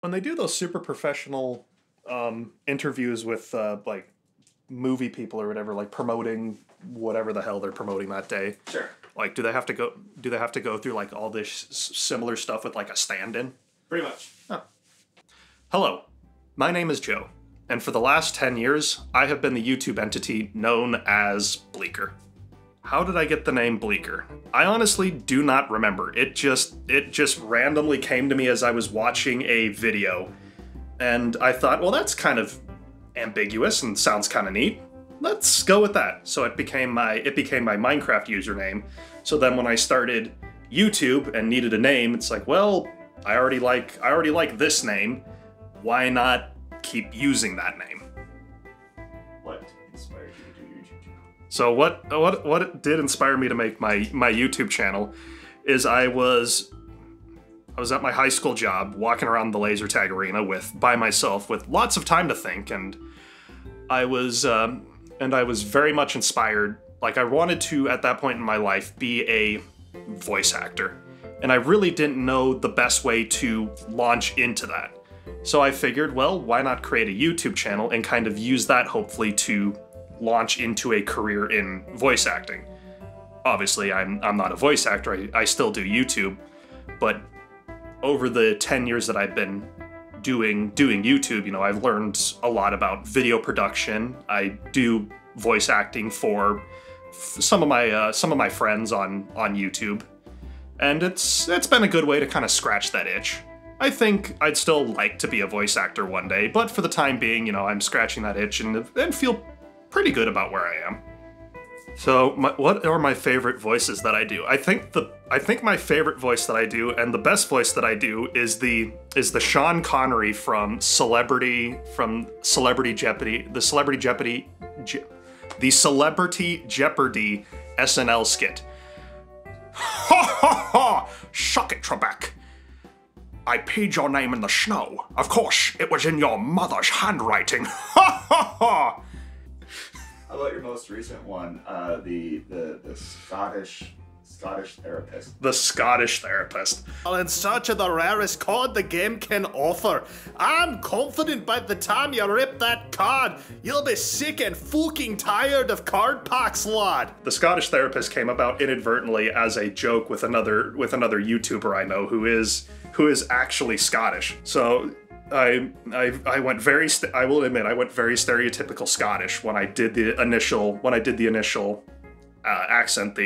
When they do those super professional interviews with like movie people or whatever, like promoting whatever the hell they're promoting that day. Sure. Like, do they have to go through like all this similar stuff with like a stand-in? Pretty much. Oh. Hello, my name is Joe, and for the last 10 years, I have been the YouTube entity known as Bleaker. How did I get the name Bleaker? I honestly do not remember. It just randomly came to me as I was watching a video, and I thought, well, that's kind of ambiguous and sounds kind of neat. Let's go with that. So it became my Minecraft username. So then when I started YouTube and needed a name, it's like, well, I already like this name. Why not keep using that name? What inspired you to do your YouTube channel? So what did inspire me to make my YouTube channel is I was at my high school job walking around the laser tag arena by myself with lots of time to think, and I was very much inspired. Like, I wanted to, at that point in my life, be a voice actor, and I really didn't know the best way to launch into that. So I figured, well, why not create a YouTube channel and kind of use that hopefully to launch into a career in voice acting. Obviously, I'm not a voice actor, I still do YouTube, but over the 10 years that I've been doing YouTube, you know, I've learned a lot about video production. I do voice acting for some of my friends on YouTube, and it's been a good way to kind of scratch that itch. I think I'd still like to be a voice actor one day, but for the time being, you know, I'm scratching that itch and feel pretty good about where I am. So, what are my favorite voices that I do? I think my favorite voice that I do, and the best voice that I do, is the Sean Connery from Celebrity Jeopardy, the Celebrity Jeopardy SNL skit. Ha ha ha! Shuck it, Trebek. I paid your name in the snow. Of course, it was in your mother's handwriting. Ha ha ha! How about your most recent one, the Scottish therapist? The Scottish therapist. Well, in search of the rarest card the game can offer. I'm confident by the time you rip that card, you'll be sick and fucking tired of card packs, lad. The Scottish therapist came about inadvertently as a joke with another YouTuber I know who is actually Scottish. So I will admit I went very stereotypical Scottish when I did the initial accent.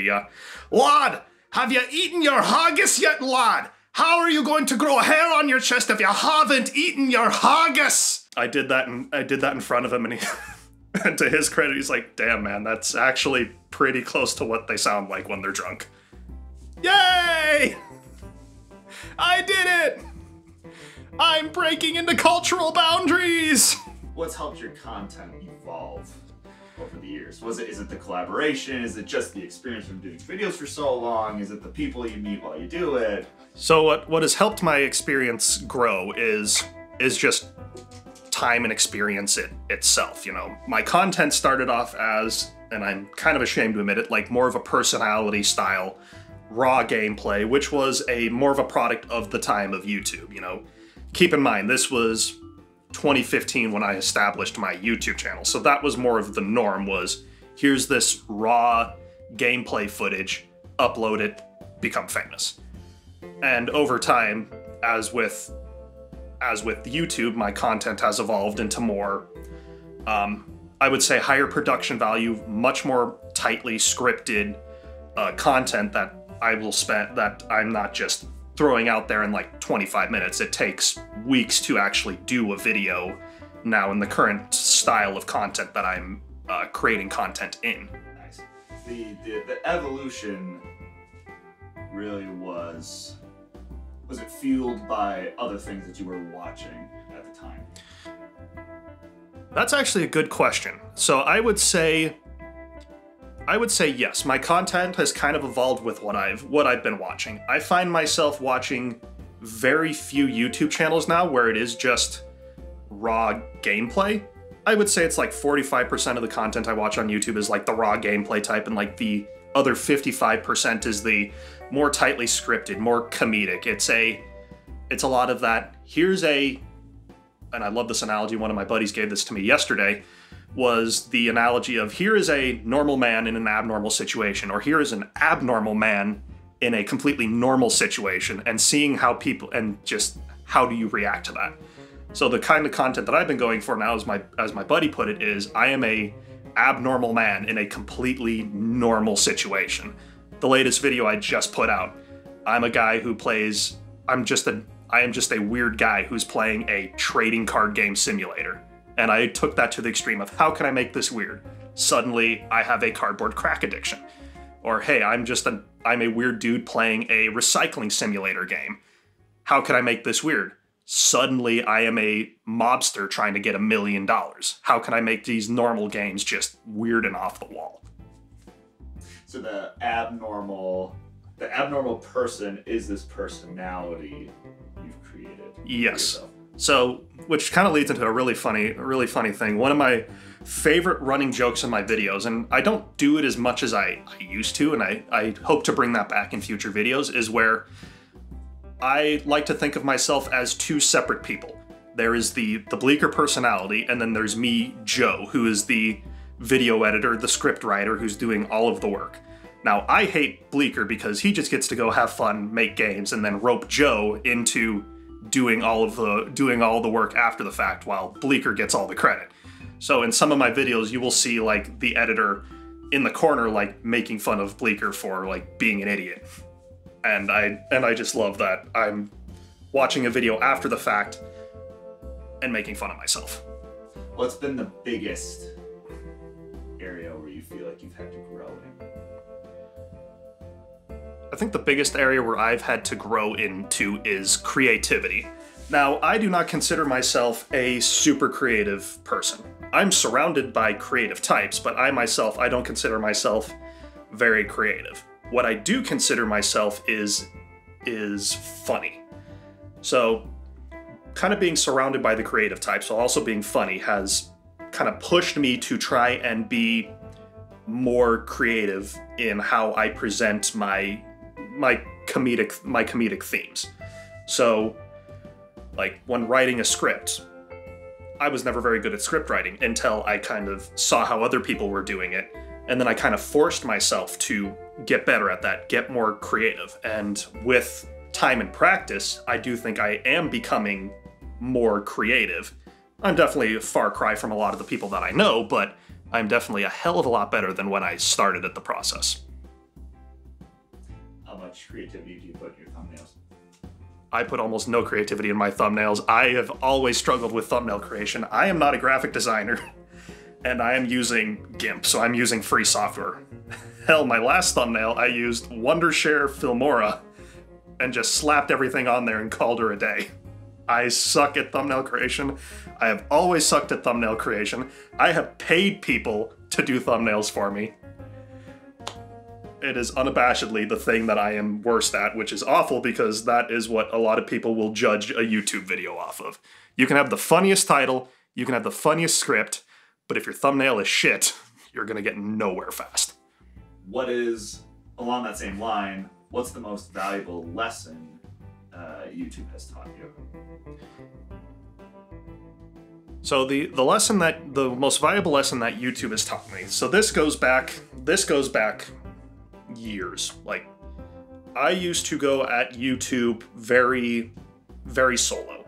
Lad, have you eaten your haggis yet, lad? How are you going to grow hair on your chest if you haven't eaten your haggis? I did that in front of him, and and to his credit, he's like, "Damn, man, that's actually pretty close to what they sound like when they're drunk." Yay! I did it! I'm breaking into cultural boundaries! What's helped your content evolve over the years? Is it the collaboration? Is it just the experience from doing videos for so long? Is it the people you meet while you do it? So what has helped my experience grow is just time and experience itself, you know. My content started off as, and I'm kind of ashamed to admit it, like more of a personality style, raw gameplay, which was more of a product of the time of YouTube, you know. Keep in mind, this was 2015 when I established my YouTube channel, so that was more of the norm, was here's this raw gameplay footage, upload it, become famous. And over time, as with YouTube, my content has evolved into more, I would say, higher production value, much more tightly scripted content that I'm not just throwing out there in like 25 minutes. It takes weeks to actually do a video now in the current style of content that I'm creating content in. Nice. The evolution really was it fueled by other things that you were watching at the time? That's actually a good question. So I would say yes. My content has kind of evolved with what I've been watching. I find myself watching very few YouTube channels now where it is just raw gameplay. I would say it's like 45% of the content I watch on YouTube is like the raw gameplay type, and like the other 55% is the more tightly scripted, more comedic. It's a lot of that. Here's a and I love this analogy, one of my buddies gave this to me yesterday, was the analogy of here is a normal man in an abnormal situation, or here is an abnormal man in a completely normal situation, and seeing how people, and just how do you react to that. So the kind of content that I've been going for now, as my buddy put it, is I am a abnormal man in a completely normal situation. The latest video I just put out, I'm a guy who plays, I am just a weird guy who's playing a trading card game simulator. And I took that to the extreme of how can I make this weird? Suddenly I have a cardboard crack addiction. Or hey, I'm a weird dude playing a recycling simulator game. How can I make this weird? Suddenly I am a mobster trying to get $1 million. How can I make these normal games just weird and off the wall? So the abnormal person is this personality you've created. Yes. So, which kind of leads into a really funny thing. One of my favorite running jokes in my videos, and I don't do it as much as I used to, and I hope to bring that back in future videos, is where I like to think of myself as two separate people. There is the Bleeker personality, and then there's me, Joe, who is the video editor, the script writer, who's doing all of the work. Now, I hate Bleeker because he just gets to go have fun, make games, and then rope Joe into doing all the work after the fact, while Bleeker gets all the credit. So in some of my videos, you will see like the editor in the corner, like making fun of Bleeker for like being an idiot. And I just love that I'm watching a video after the fact and making fun of myself. What's been the biggest area where you feel like you've had to grow in? I think the biggest area where I've had to grow into is creativity. Now, I do not consider myself a super creative person. I'm surrounded by creative types, but I myself, I don't consider myself very creative. What I do consider myself is funny. So, kind of being surrounded by the creative types, while also being funny, has kind of pushed me to try and be more creative in how I present my comedic themes. So, like when writing a script, I was never very good at script writing until I kind of saw how other people were doing it, and then I kind of forced myself to get better at that, get more creative. And with time and practice, I do think I am becoming more creative. I'm definitely a far cry from a lot of the people that I know, but I'm definitely a hell of a lot better than when I started at the process. How much creativity do you put in your thumbnails? I put almost no creativity in my thumbnails. I have always struggled with thumbnail creation. I am not a graphic designer, and I am using GIMP, so I'm using free software. Hell, my last thumbnail, I used Wondershare Filmora and just slapped everything on there and called her a day. I suck at thumbnail creation. I have always sucked at thumbnail creation. I have paid people to do thumbnails for me. It is unabashedly the thing that I am worst at, which is awful because that is what a lot of people will judge a YouTube video off of. You can have the funniest title, you can have the funniest script, but if your thumbnail is shit, you're gonna get nowhere fast. What is, along that same line, what's the most valuable lesson YouTube has taught you? So the most valuable lesson that YouTube has taught me. So this goes back years. Like, I used to go at YouTube very, very solo.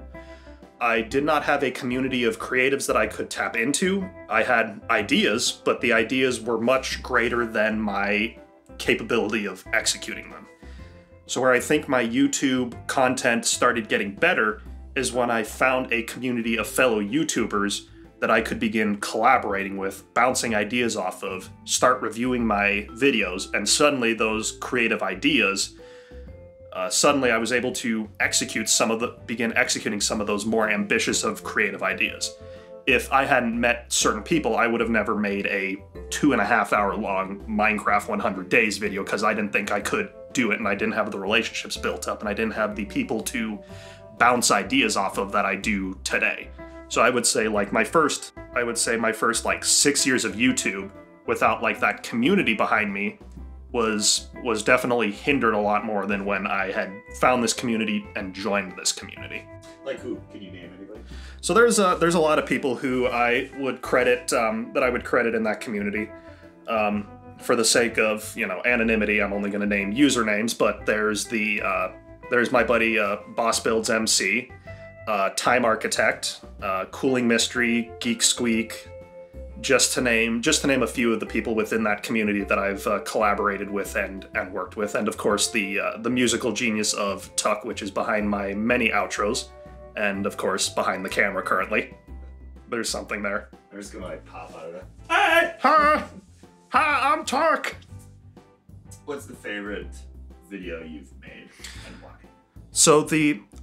I did not have a community of creatives that I could tap into. I had ideas, but the ideas were much greater than my capability of executing them. So where I think my YouTube content started getting better is when I found a community of fellow YouTubers that I could begin collaborating with, bouncing ideas off of, start reviewing my videos, and suddenly those creative ideas, suddenly I was able to begin executing some of those more ambitious of creative ideas. If I hadn't met certain people, I would have never made a 2.5 hour long Minecraft 100 days video because I didn't think I could do it, and I didn't have the relationships built up, and I didn't have the people to bounce ideas off of that I do today. So I would say my first like 6 years of YouTube without like that community behind me was definitely hindered a lot more than when I had found this community and joined this community. Like who? Can you name anybody? So there's a lot of people who I would credit in that community. For the sake of, you know, anonymity, I'm only going to name usernames, but there's my buddy Boss Builds MC, Time Architect, Cooling Mystery, Geek Squeak, just to name a few of the people within that community that I've collaborated with and worked with, and of course the musical genius of Tuck, which is behind my many outros, and of course behind the camera currently. There's something there. I'm just gonna like pop out of it. Hey! Hi! Hi, I'm Tuck! What's the favorite video you've made and why? So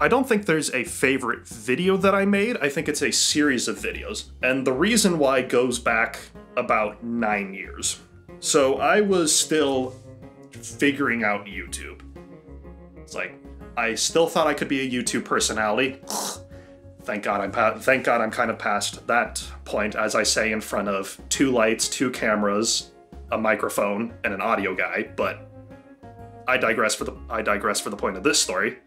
I don't think there's a favorite video that I made. I think it's a series of videos. And the reason why goes back about 9 years. So I was still figuring out YouTube. It's like, I still thought I could be a YouTube personality. Thank God I'm kind of past that point, as I say, in front of 2 lights, 2 cameras, a microphone, and an audio guy, but I digress for the point of this story.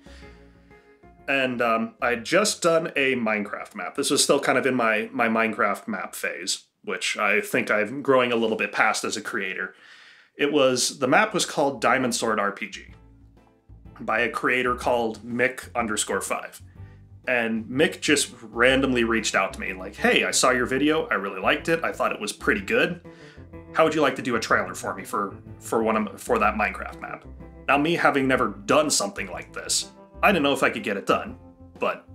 And I'd just done a Minecraft map. This was still kind of in my Minecraft map phase, which I think I'm growing a little bit past as a creator. The map was called Diamond Sword RPG by a creator called Mick_5. And Mick just randomly reached out to me like, hey, I saw your video, I really liked it, I thought it was pretty good. How would you like to do a trailer for me for that Minecraft map? Now, me having never done something like this, I didn't know if I could get it done, but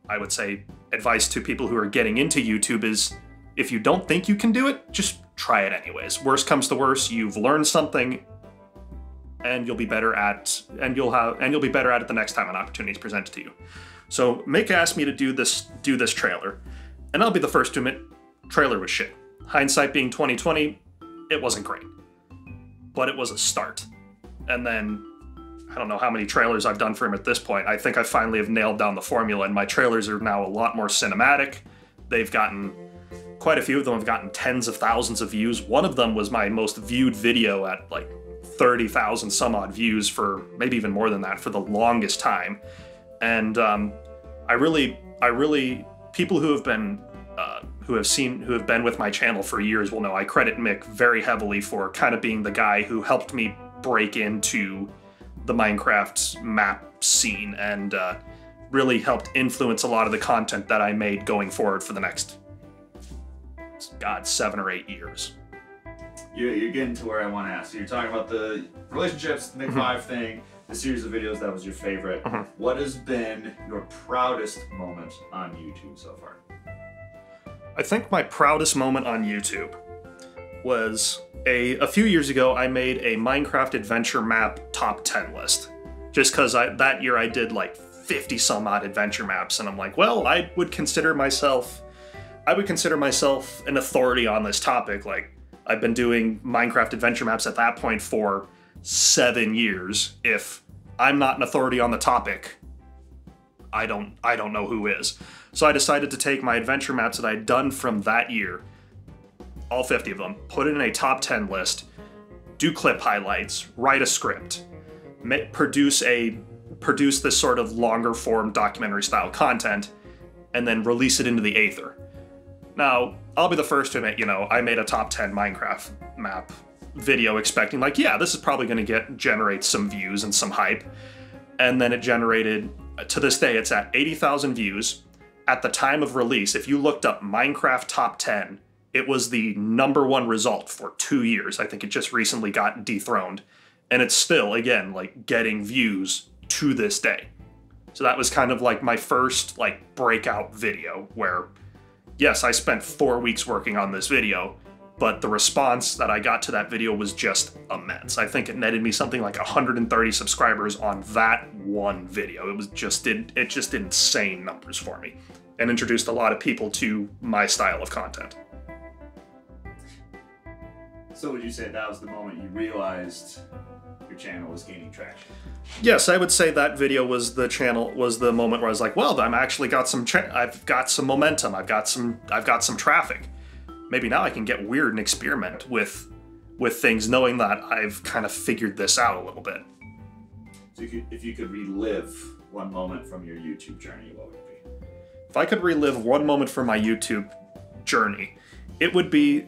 I would say advice to people who are getting into YouTube is, if you don't think you can do it, just try it anyways. Worst comes to worst, you've learned something, and you'll be better at it the next time an opportunity is presented to you. So Mick asked me to do this trailer, and I'll be the first to admit, trailer was shit. Hindsight being 2020, it wasn't great, but it was a start. And then I don't know how many trailers I've done for him at this point. I think I finally have nailed down the formula, and my trailers are now a lot more cinematic. They've gotten, quite a few of them have gotten tens of thousands of views. One of them was my most viewed video at like 30,000 some odd views for maybe even more than that for the longest time. And I really, people who have been, who have been with my channel for years will know I credit Mick very heavily for kind of being the guy who helped me break into the Minecraft map scene and really helped influence a lot of the content that I made going forward for the next, 7 or 8 years. You're getting to where I want to ask. So you're talking about the relationships, the Mick5 thing, the series of videos that was your favorite. What has been your proudest moment on YouTube so far? I think my proudest moment on YouTube was a few years ago. I made a Minecraft adventure map top 10 list. Just because that year I did like 50 some odd adventure maps, and I'm like, well, I would consider myself an authority on this topic. Like, I've been doing Minecraft adventure maps at that point for 7 years. If I'm not an authority on the topic, I don't know who is. So I decided to take my adventure maps that I'd done from that year, all 50 of them, put it in a top 10 list, do clip highlights, write a script, produce this sort of longer form documentary style content, and then release it into the aether. Now, I'll be the first to admit, I made a top 10 Minecraft map video expecting like, yeah, this is probably going to generate some views and some hype. And then it generated, to this day, it's at 80,000 views. At the time of release, if you looked up Minecraft top 10, it was the #1 result for 2 years. I think it just recently got dethroned. And it's still, again, like getting views to this day. So that was kind of like my first like breakout video where, yes, I spent 4 weeks working on this video, but the response that I got to that video was just immense. I think it netted me something like 130 subscribers on that one video. It just did insane numbers for me and introduced a lot of people to my style of content. So would you say that was the moment you realized your channel was gaining traction? Yes, I would say that video was the moment where I was like, well, I've got some momentum, I've got some traffic. Maybe now I can get weird and experiment with with things, knowing that I've kind of figured this out a little bit. So if you could relive one moment from your YouTube journey, what would it be? If I could relive one moment from my YouTube journey, it would be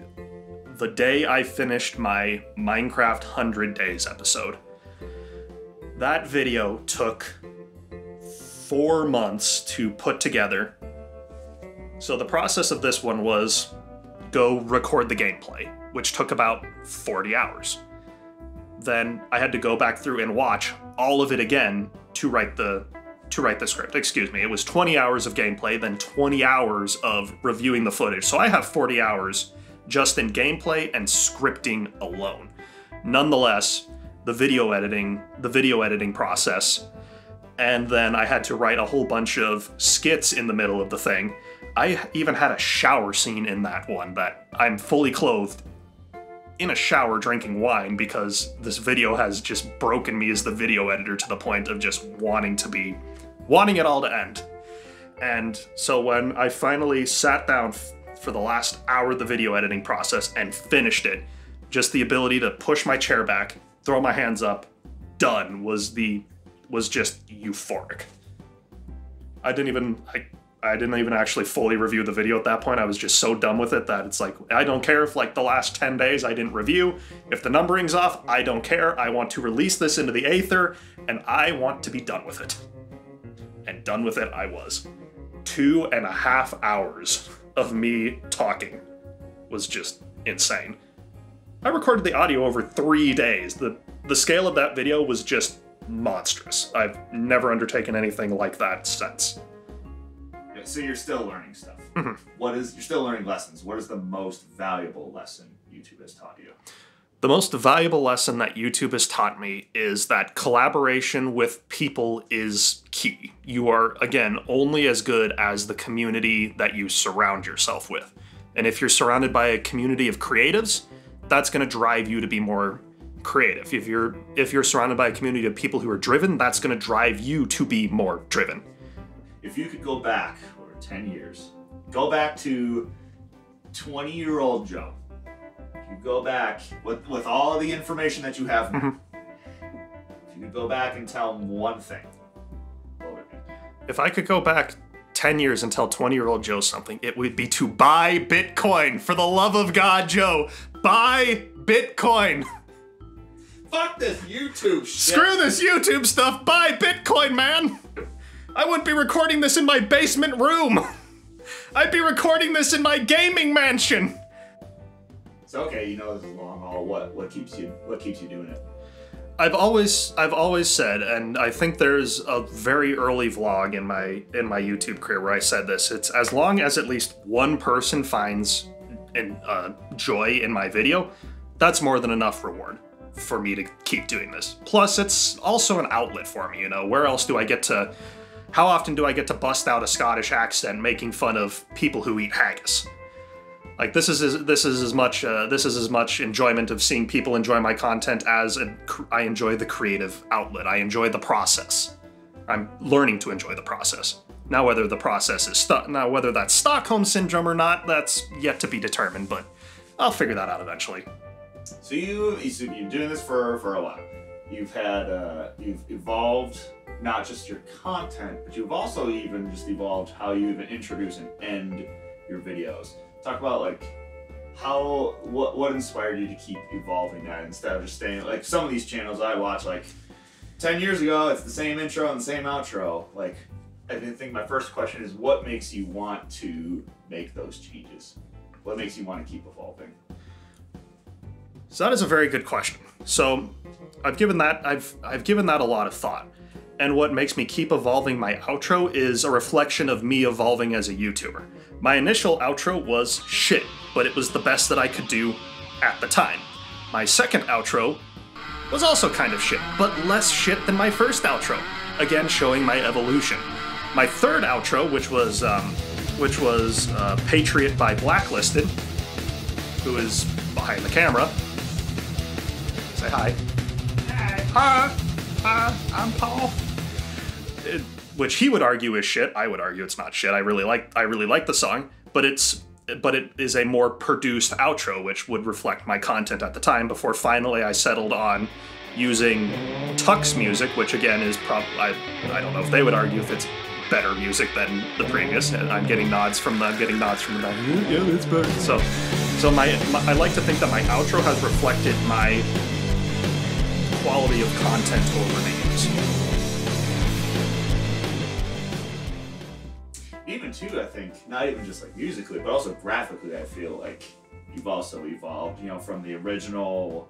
the day I finished my Minecraft 100 Days episode. That video took 4 months to put together. So the process of this one was go record the gameplay, which took about 40 hours. Then I had to go back through and watch all of it again to write the script. Excuse me. It was 20 hours of gameplay, then 20 hours of reviewing the footage. So I have 40 hours just in gameplay and scripting alone. Nonetheless, the video editing process, and then I had to write a whole bunch of skits in the middle of the thing. I even had a shower scene in that one that I'm fully clothed in a shower drinking wine because this video has just broken me as the video editor to the point of just wanting it all to end. And so when I finally sat down for the last hour of the video editing process and finished it, just the ability to push my chair back, throw my hands up, done, was just euphoric. I didn't even actually fully review the video at that point. I was just so done with it that it's like, I don't care if like the last 10 days I didn't review. If the numbering's off, I don't care. I want to release this into the aether and I want to be done with it. And done with it I was. 2.5 hours of me talking was just insane. I recorded the audio over 3 days. The scale of that video was just monstrous. I've never undertaken anything like that since. So you're still learning stuff. Mm-hmm. You're still learning lessons. What is the most valuable lesson YouTube has taught you? The most valuable lesson that YouTube has taught me is that collaboration with people is key. You are, again, only as good as the community that you surround yourself with. And if you're surrounded by a community of creatives, that's going to drive you to be more creative. If you're surrounded by a community of people who are driven, that's going to drive you to be more driven. If you could go back over 10 years, go back to 20-year-old Joe. If you go back with all of the information that you have now, if you could go back and tell him one thing, what would it be? If I could go back 10 years and tell 20-year-old Joe something, it would be to buy Bitcoin. For the love of God, Joe, buy Bitcoin. Fuck this YouTube shit. Screw this YouTube stuff. Buy Bitcoin, man. I wouldn't be recording this in my basement room. I'd be recording this in my gaming mansion. It's okay, you know this is long haul. What keeps you doing it? I've always said, and I think there's a very early vlog in my YouTube career where I said this. It's as long as at least one person finds joy in my video, that's more than enough reward for me to keep doing this. Plus, it's also an outlet for me. You know, where else do I get to? How often do I get to bust out a Scottish accent making fun of people who eat haggis? Like this is as much enjoyment of seeing people enjoy my content as I enjoy the creative outlet. I enjoy the process. I'm learning to enjoy the process. Now whether the process is whether that's Stockholm syndrome or not, that's yet to be determined. But I'll figure that out eventually. So you're doing this for a while. You've evolved not just your content, but you've also even just evolved how you even introduce and end your videos. Talk about like what inspired you to keep evolving that instead of just staying like some of these channels I watch like 10 years ago, it's the same intro and the same outro. Like I think my first question is what makes you want to make those changes? What makes you want to keep evolving? So that is a very good question. So I've given that a lot of thought. And what makes me keep evolving my outro is a reflection of me evolving as a YouTuber. My initial outro was shit, but it was the best that I could do at the time. My second outro was also kind of shit, but less shit than my first outro, again showing my evolution. My third outro, which was Patriot by Blacklisted, who is behind the camera. Say hi. Hi, I'm Paul. Which he would argue is shit. I would argue it's not shit. I really like the song, but it's but it is a more produced outro, which would reflect my content at the time, before finally I settled on using Tux music, which again is probably, I don't know if they would argue if it's better music than the previous, and I'm getting nods from the back. Yeah, it's better. So I like to think that my outro has reflected my quality of content over the years. Even too, I think, not even just like musically, but also graphically, I feel like you've also evolved, you know, from the original,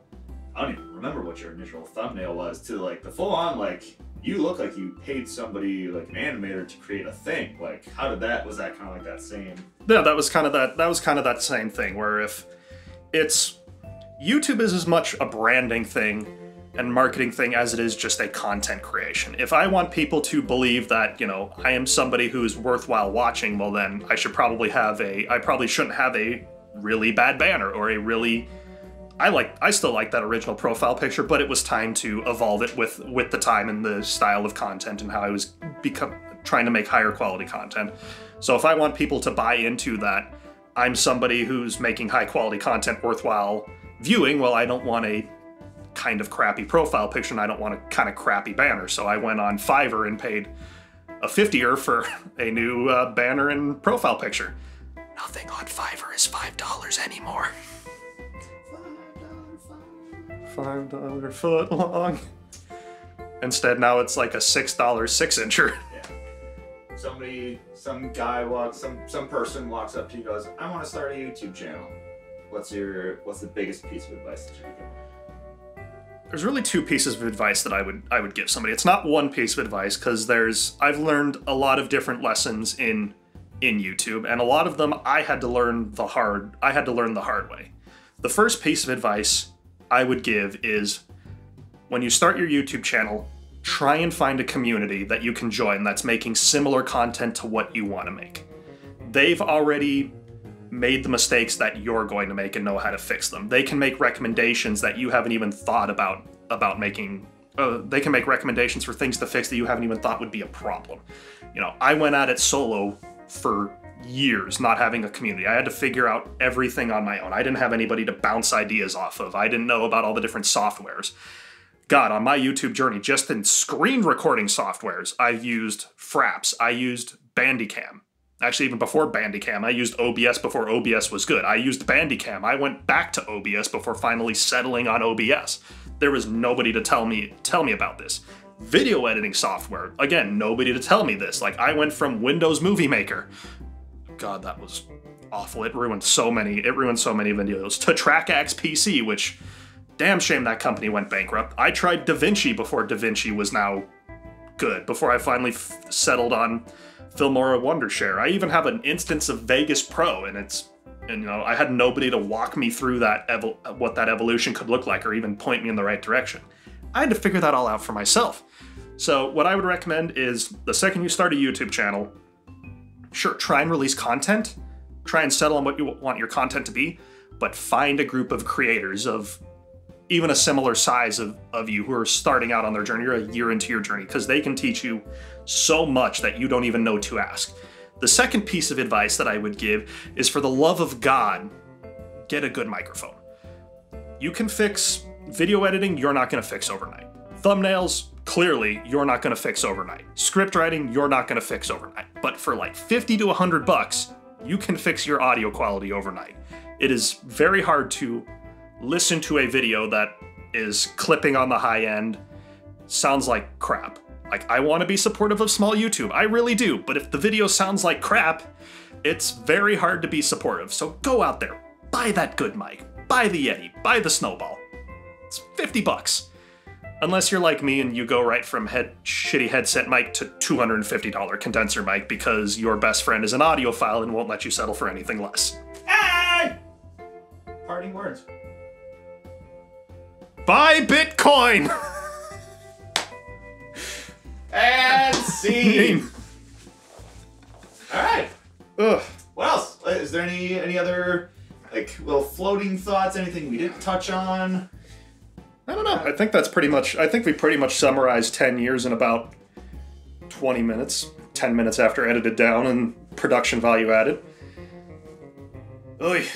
I don't even remember what your initial thumbnail was, to like the full on, like, you look like you paid somebody, like an animator, to create a thing. Like, was that kind of like that same? Yeah, that was kind of that same thing, where if it's, YouTube is as much a branding thing and marketing thing as it is just a content creation. If I want people to believe that, you know, I am somebody who's worthwhile watching, well then I probably shouldn't have a really bad banner or a really, I still like that original profile picture, but it was time to evolve it with the time and the style of content and how I was trying to make higher quality content. So if I want people to buy into that I'm somebody who's making high quality content worthwhile viewing, well, I don't want a kind of crappy profile picture and I don't want a kind of crappy banner. So I went on Fiverr and paid a 50er for a new banner and profile picture. Nothing on Fiverr is $5 anymore. $5 foot long. Instead, now it's like a $6 6-incher. Yeah. Some person walks up to you and goes, I want to start a YouTube channel. What's the biggest piece of advice that you could give? There's really two pieces of advice that I would give somebody. It's not one piece of advice, because I've learned a lot of different lessons in YouTube, and a lot of them I had to learn the hard way. The first piece of advice I would give is, when you start your YouTube channel, try and find a community that you can join that's making similar content to what you want to make. They've already made the mistakes that you're going to make and know how to fix them. They can make recommendations that you haven't even thought about making. They can make recommendations for things to fix that you haven't even thought would be a problem. You know, I went at it solo for years, not having a community. I had to figure out everything on my own. I didn't have anybody to bounce ideas off of. I didn't know about all the different softwares. God, on my YouTube journey, just in screen recording softwares, I've used Fraps. I used Bandicam. Actually, even before Bandicam, I used OBS before OBS was good. I used Bandicam. I went back to OBS before finally settling on OBS. There was nobody to tell me about this. Video editing software, again, nobody to tell me this. Like, I went from Windows Movie Maker. God, that was awful. It ruined so many videos. To TrackAxe PC, which, damn shame that company went bankrupt. I tried DaVinci before DaVinci was now good, before I finally settled on Filmora Wondershare. I even have an instance of Vegas Pro, and you know, I had nobody to walk me through what that evolution could look like, or even point me in the right direction. I had to figure that all out for myself. So what I would recommend is, the second you start a YouTube channel, sure, try and release content, try and settle on what you want your content to be, but find a group of creators of even a similar size of you who are starting out on their journey, or a year into your journey, because they can teach you so much that you don't even know to ask. The second piece of advice that I would give is, for the love of God, get a good microphone. You can fix video editing, you're not going to fix overnight. Thumbnails, clearly, you're not going to fix overnight. Script writing, you're not going to fix overnight. But for like 50 to 100 bucks, you can fix your audio quality overnight. It is very hard to listen to a video that is clipping on the high end, sounds like crap. Like, I want to be supportive of small YouTube, I really do, but if the video sounds like crap, it's very hard to be supportive. So go out there, buy that good mic, buy the Yeti, buy the Snowball. It's 50 bucks. Unless you're like me and you go right from shitty headset mic to $250 condenser mic because your best friend is an audiophile and won't let you settle for anything less. Hey! Parting words. Buy Bitcoin! And scene! Alright. Ugh. What else? Is there any other, like, little floating thoughts? Anything we didn't touch on? I don't know. I think we pretty much summarized 10 years in about 20 minutes. 10 minutes after edited down and production value added. Oy.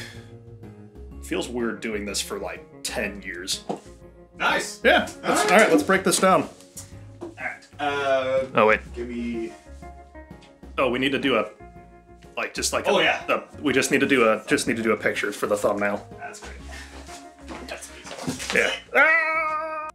Feels weird doing this for like 10 years. Nice. Yeah. All right, let's break this down. Alright. Oh, wait. Give me. Oh, we need to do a... Like, just like... Oh, yeah. We just need to do a picture for the thumbnail. That's great. That's easy. Yeah. Ah!